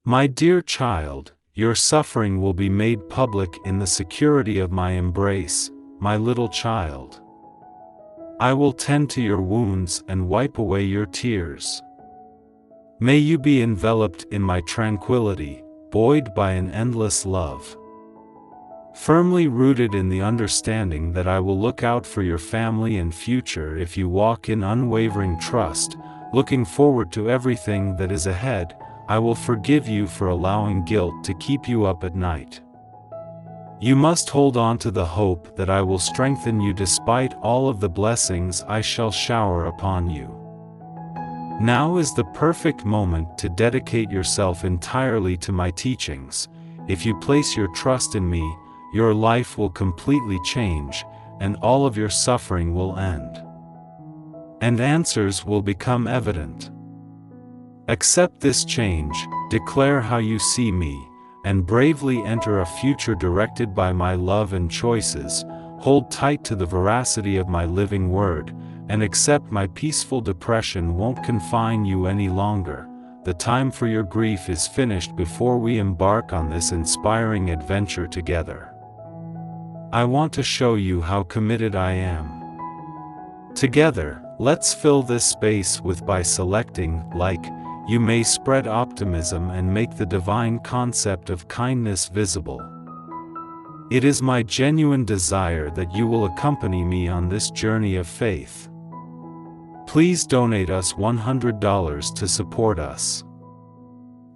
My dear child, your suffering will be made public in the security of my embrace, my little child. I will tend to your wounds and wipe away your tears. May you be enveloped in my tranquility, buoyed by an endless love. Firmly rooted in the understanding that I will look out for your family and future if you walk in unwavering trust, looking forward to everything that is ahead, I will forgive you for allowing guilt to keep you up at night. You must hold on to the hope that I will strengthen you despite all of the blessings I shall shower upon you. Now is the perfect moment to dedicate yourself entirely to my teachings. If you place your trust in me, your life will completely change, and all of your suffering will end. And answers will become evident. Accept this change, declare how you see me, and bravely enter a future directed by my love and choices. Hold tight to the veracity of my living word, and accept my peaceful depression won't confine you any longer. The time for your grief is finished before we embark on this inspiring adventure together. I want to show you how committed I am. Together, let's fill this space with by selecting, like, you may spread optimism and make the divine concept of kindness visible. It is my genuine desire that you will accompany me on this journey of faith. Please donate us $100 to support us.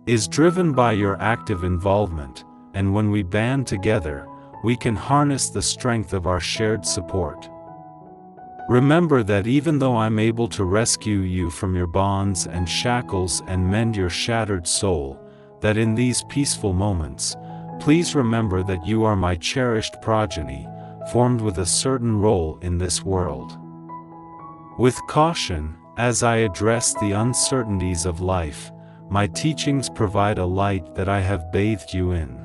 Is driven by your active involvement, and when we band together, we can harness the strength of our shared support. Remember that even though I'm able to rescue you from your bonds and shackles and mend your shattered soul, that in these peaceful moments, please remember that you are my cherished progeny, formed with a certain role in this world. With caution, as I address the uncertainties of life, my teachings provide a light that I have bathed you in.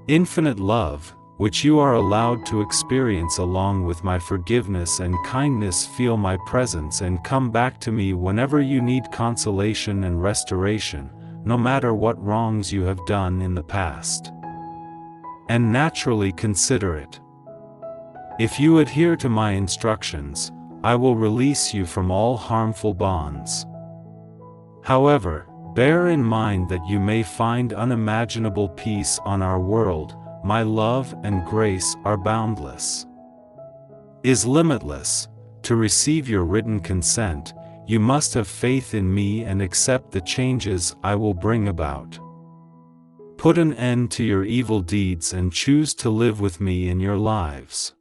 Infinite love, which you are allowed to experience along with my forgiveness and kindness, feel my presence and come back to me whenever you need consolation and restoration, no matter what wrongs you have done in the past. And naturally consider it. If you adhere to my instructions, I will release you from all harmful bonds. However, bear in mind that you may find unimaginable peace on our world. My love and grace are boundless, is limitless. To receive your written consent, you must have faith in me and accept the changes I will bring about. Put an end to your evil deeds and choose to live with me in your lives.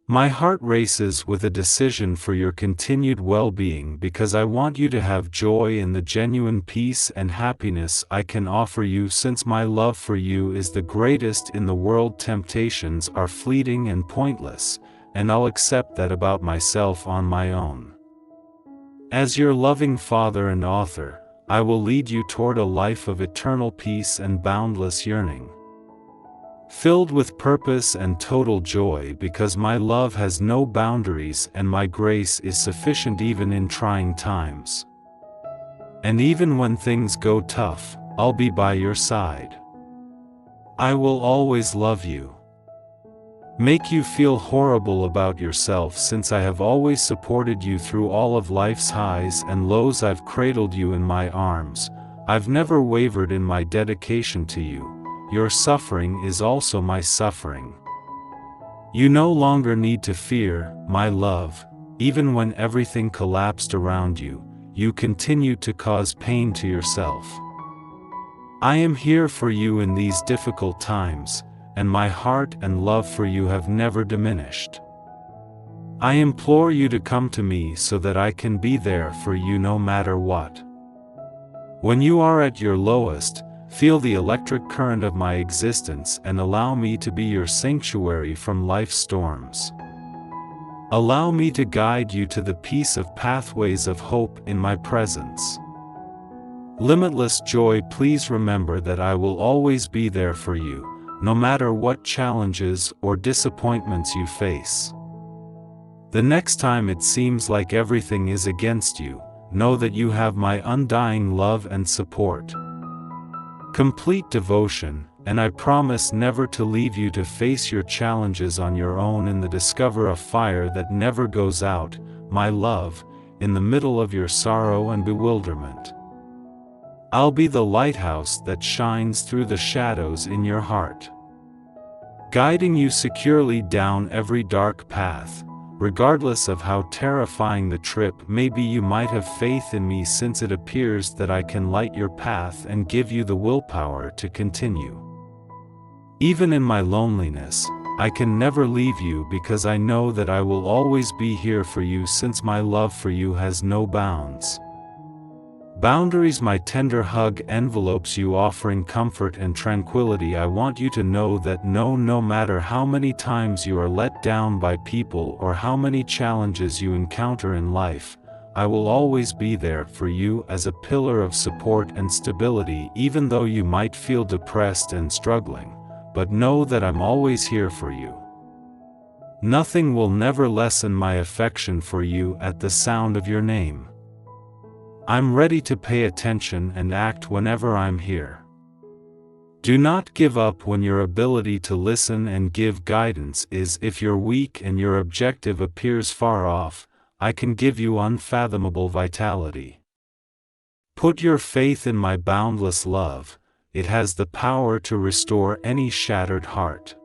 My heart races with a decision for your continued well-being because I want you to have joy in the genuine peace and happiness I can offer you. Since my love for you is the greatest in the world, temptations are fleeting and pointless, and I'll accept that about myself on my own. As your loving Father and author, I will lead you toward a life of eternal peace and boundless yearning, filled with purpose and total joy, because my love has no boundaries and my grace is sufficient even in trying times. And even when things go tough, I'll be by your side. I will always love you. Make you feel horrible about yourself, since I have always supported you through all of life's highs and lows. I've cradled you in my arms. I've never wavered in my dedication to you. Your suffering is also my suffering. You no longer need to fear, my love. Even when everything collapsed around you, you continued to cause pain to yourself. I am here for you in these difficult times, and my heart and love for you have never diminished. I implore you to come to me so that I can be there for you no matter what. When you are at your lowest, feel the electric current of my existence and allow me to be your sanctuary from life's storms. Allow me to guide you to the peace of pathways of hope in my presence. Limitless joy. Please remember that I will always be there for you, no matter what challenges or disappointments you face. The next time it seems like everything is against you, know that you have my undying love and support. Complete devotion, and I promise never to leave you to face your challenges on your own and discover a fire that never goes out, my love, in the middle of your sorrow and bewilderment. I'll be the lighthouse that shines through the shadows in your heart, guiding you securely down every dark path. Regardless of how terrifying the trip may be, you might have faith in me, since it appears that I can light your path and give you the willpower to continue. Even in my loneliness, I can never leave you, because I know that I will always be here for you, since my love for you has no bounds. Boundaries, my tender hug envelopes you, offering comfort and tranquility. I want you to know that no matter how many times you are let down by people or how many challenges you encounter in life, I will always be there for you as a pillar of support and stability. Even though you might feel depressed and struggling, but know that I'm always here for you. Nothing will never lessen my affection for you at the sound of your name. I'm ready to pay attention and act whenever I'm here. Do not give up when your ability to listen and give guidance is. If you're weak and your objective appears far off, I can give you unfathomable vitality. Put your faith in my boundless love. It has the power to restore any shattered heart.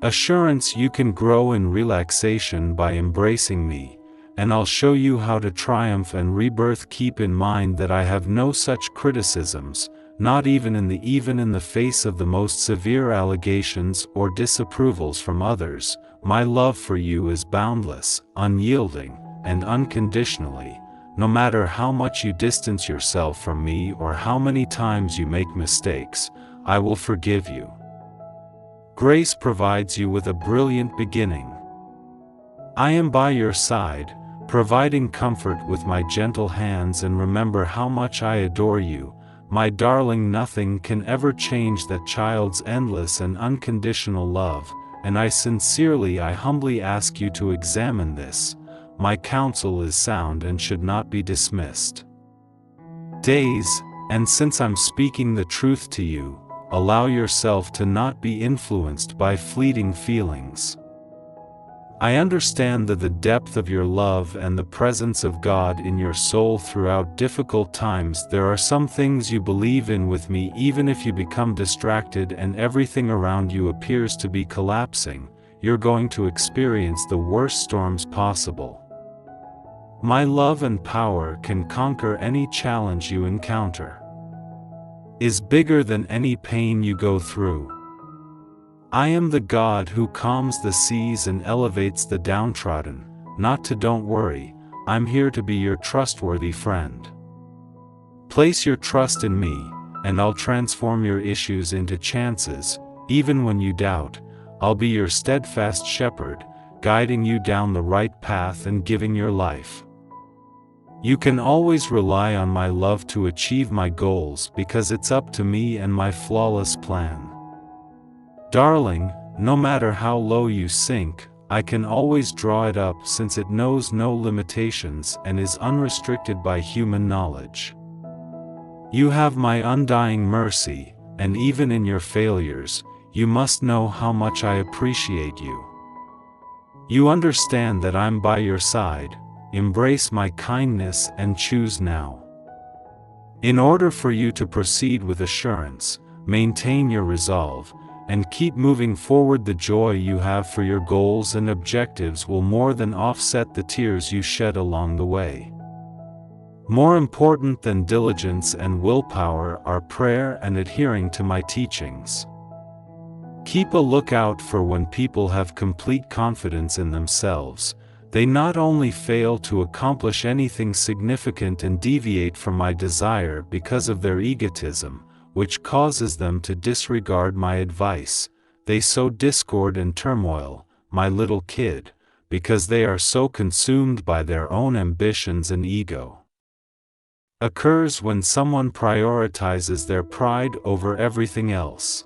Assurance, you can grow in relaxation by embracing me, and I'll show you how to triumph and rebirth. Keep in mind that I have no such criticisms, not even in the face of the most severe allegations or disapprovals from others. My love for you is boundless, unyielding, and unconditionally. No matter how much you distance yourself from me or how many times you make mistakes, I will forgive you. Grace provides you with a brilliant beginning. I am by your side, providing comfort with my gentle hands, and remember how much I adore you, my darling. Nothing can ever change that child's endless and unconditional love, and I humbly ask you to examine this. My counsel is sound and should not be dismissed. And since I'm speaking the truth to you, allow yourself to not be influenced by fleeting feelings. I understand that the depth of your love and the presence of God in your soul throughout difficult times. There are some things you believe in with me. Even if you become distracted and everything around you appears to be collapsing, you're going to experience the worst storms possible. My love and power can conquer any challenge you encounter. Is bigger than any pain you go through. I am the God who calms the seas and elevates the downtrodden. Don't worry, I'm here to be your trustworthy friend. Place your trust in me, and I'll transform your issues into chances. Even when you doubt, I'll be your steadfast shepherd, guiding you down the right path and giving your life. You can always rely on my love to achieve my goals, because it's up to me and my flawless plan. Darling, no matter how low you sink, I can always draw it up, since it knows no limitations and is unrestricted by human knowledge. You have my undying mercy, and even in your failures, you must know how much I appreciate you. You understand that I'm by your side. Embrace my kindness and choose now. In order for you to proceed with assurance, maintain your resolve, and keep moving forward. The joy you have for your goals and objectives will more than offset the tears you shed along the way. More important than diligence and willpower are prayer and adhering to my teachings. Keep a lookout for when people have complete confidence in themselves. They not only fail to accomplish anything significant and deviate from my desire because of their egotism, which causes them to disregard my advice. They sow discord and turmoil, my little kid, because they are so consumed by their own ambitions and ego. Occurs when someone prioritizes their pride over everything else.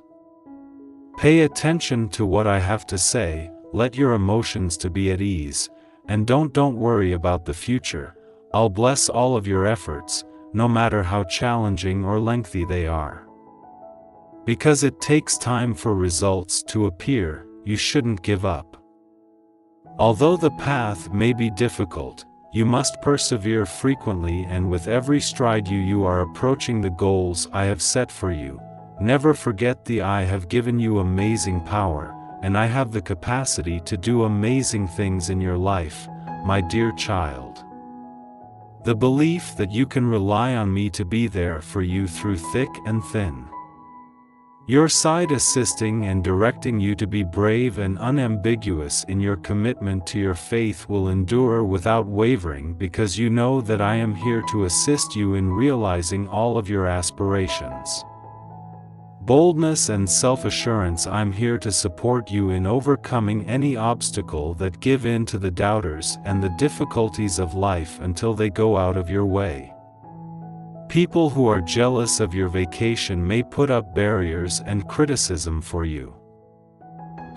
Pay attention to what I have to say, let your emotions to be at ease, and don't worry about the future. I'll bless all of your efforts, no matter how challenging or lengthy they are. Because it takes time for results to appear, you shouldn't give up. Although the path may be difficult, you must persevere frequently, and with every stride you are approaching the goals I have set for you. Never forget that I have given you amazing power, and I have the capacity to do amazing things in your life, my dear child. The belief that you can rely on me to be there for you through thick and thin. Your side, assisting and directing you to be brave and unambiguous in your commitment to your faith, will endure without wavering, because you know that I am here to assist you in realizing all of your aspirations. Boldness and self-assurance, I'm here to support you in overcoming any obstacle that give in to the doubters and the difficulties of life until they go out of your way. People who are jealous of your vacation may put up barriers and criticism for you.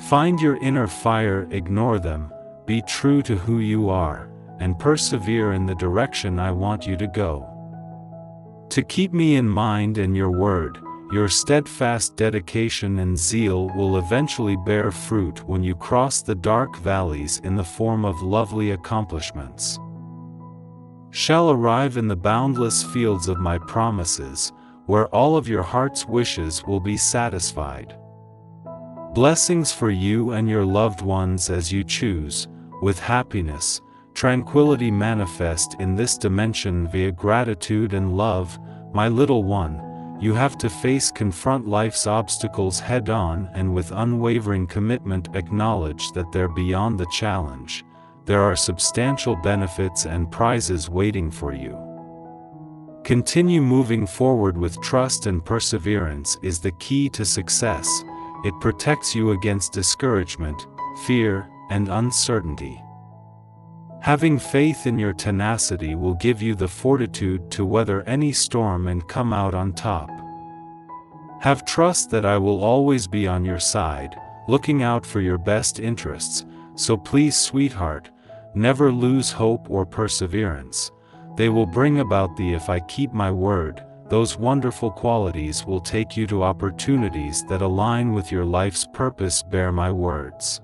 Find your inner fire, ignore them, be true to who you are, and persevere in the direction I want you to go. To keep me in mind and your word, your steadfast dedication and zeal will eventually bear fruit when you cross the dark valleys in the form of lovely accomplishments. Shall arrive in the boundless fields of my promises, where all of your heart's wishes will be satisfied. Blessings for you and your loved ones as you choose, with happiness, tranquility manifest in this dimension via gratitude and love, my little one. You have to confront life's obstacles head-on, and with unwavering commitment acknowledge that they're beyond the challenge. There are substantial benefits and prizes waiting for you. Continue moving forward with trust, and perseverance is the key to success. It protects you against discouragement, fear, and uncertainty. Having faith in your tenacity will give you the fortitude to weather any storm and come out on top. Have trust that I will always be on your side, looking out for your best interests, so please, sweetheart, never lose hope or perseverance. They will bring about the if I keep my word. Those wonderful qualities will take you to opportunities that align with your life's purpose. Bear my words.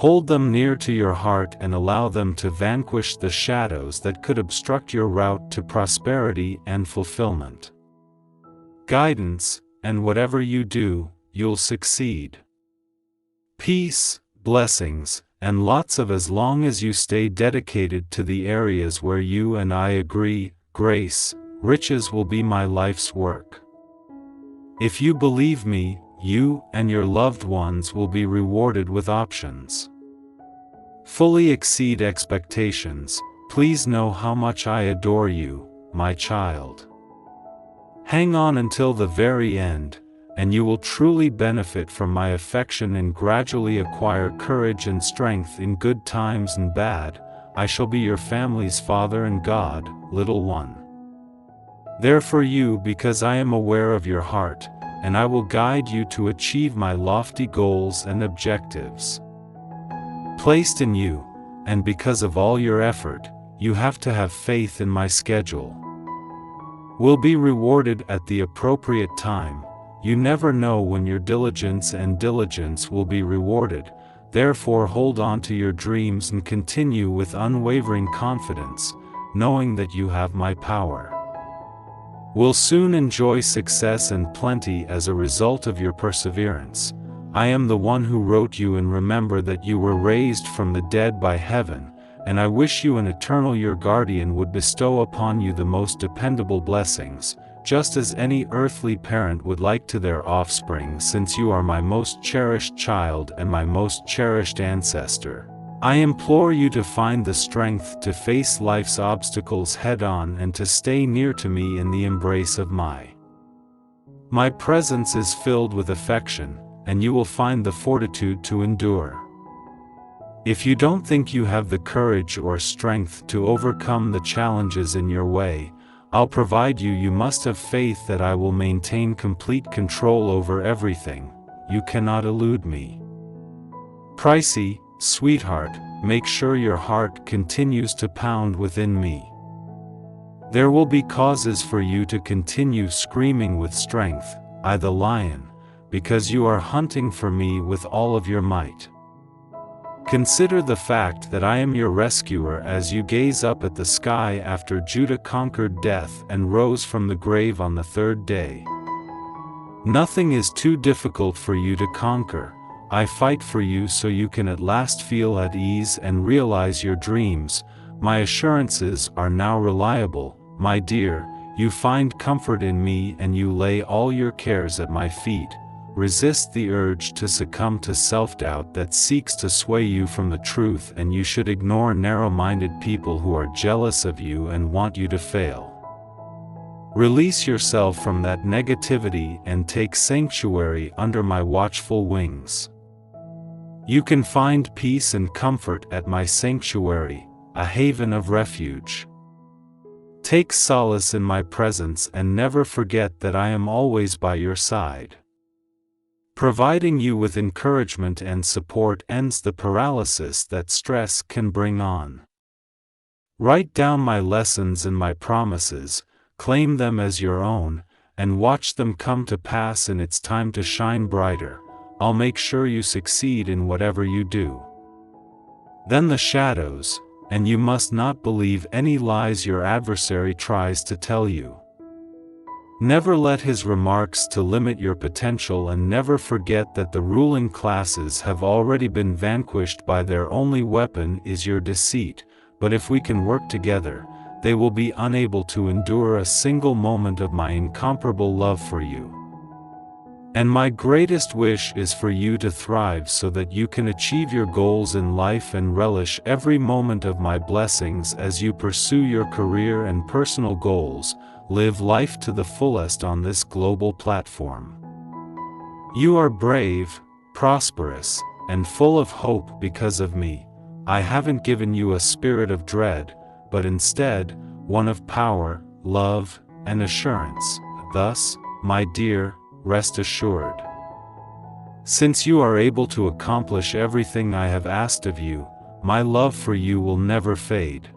Hold them near to your heart and allow them to vanquish the shadows that could obstruct your route to prosperity and fulfillment. Guidance, and whatever you do, you'll succeed. Peace, blessings, and lots of, as long as you stay dedicated to the areas where you and I agree. Grace, riches will be my life's work. If you believe me, you and your loved ones will be rewarded with options. Fully exceed expectations. Please know how much I adore you, my child. Hang on until the very end, and you will truly benefit from my affection and gradually acquire courage and strength in good times and bad. I shall be your family's father and God, little one. There for you, because I am aware of your heart, and I will guide you to achieve my lofty goals and objectives placed in you, and because of all your effort, you have to have faith in my schedule. Will be rewarded at the appropriate time. You never know when your diligence will be rewarded. Therefore, hold on to your dreams and continue with unwavering confidence, knowing that you have my power. Will soon enjoy success and plenty as a result of your perseverance. I am the one who wrote you, and remember that you were raised from the dead by heaven, and I wish you an eternal your guardian would bestow upon you the most dependable blessings, just as any earthly parent would like to their offspring, since you are my most cherished child and my most cherished ancestor. I implore you to find the strength to face life's obstacles head-on and to stay near to me in the embrace of my presence is filled with affection, and you will find the fortitude to endure. If you don't think you have the courage or strength to overcome the challenges in your way, I'll provide you. You must have faith that I will maintain complete control over everything. You cannot elude me. Pricey, sweetheart, make sure your heart continues to pound within me. There will be causes for you to continue screaming with strength. I the lion, because you are hunting for me with all of your might. Consider the fact that I am your rescuer as you gaze up at the sky after Judah conquered death and rose from the grave on the third day. Nothing is too difficult for you to conquer. I fight for you so you can at last feel at ease and realize your dreams. My assurances are now reliable, my dear. You find comfort in me and you lay all your cares at my feet. Resist the urge to succumb to self-doubt that seeks to sway you from the truth, and you should ignore narrow-minded people who are jealous of you and want you to fail. Release yourself from that negativity and take sanctuary under my watchful wings. You can find peace and comfort at my sanctuary, a haven of refuge. Take solace in my presence and never forget that I am always by your side. Providing you with encouragement and support ends the paralysis that stress can bring on. Write down my lessons and my promises, claim them as your own, and watch them come to pass. And it's time to shine brighter. I'll make sure you succeed in whatever you do. Then the shadows, and you must not believe any lies your adversary tries to tell you. Never let his remarks to limit your potential, and never forget that the ruling classes have already been vanquished by their only weapon is your deceit. But if we can work together, they will be unable to endure a single moment of my incomparable love for you. And my greatest wish is for you to thrive so that you can achieve your goals in life and relish every moment of my blessings as you pursue your career and personal goals. Live life to the fullest on this global platform. You are brave, prosperous, and full of hope because of me. I haven't given you a spirit of dread, but instead, one of power, love, and assurance. Thus, my dear, rest assured. Since you are able to accomplish everything I have asked of you, my love for you will never fade.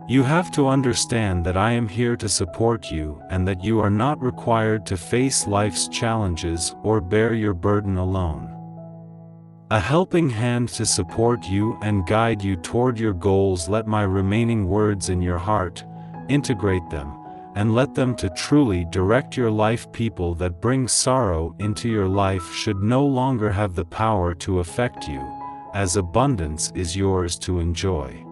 You have to understand that I am here to support you and that you are not required to face life's challenges or bear your burden alone. A helping hand to support you and guide you toward your goals. Let my remaining words in your heart, integrate them, and let them to truly direct your life. People that bring sorrow into your life should no longer have the power to affect you, as abundance is yours to enjoy.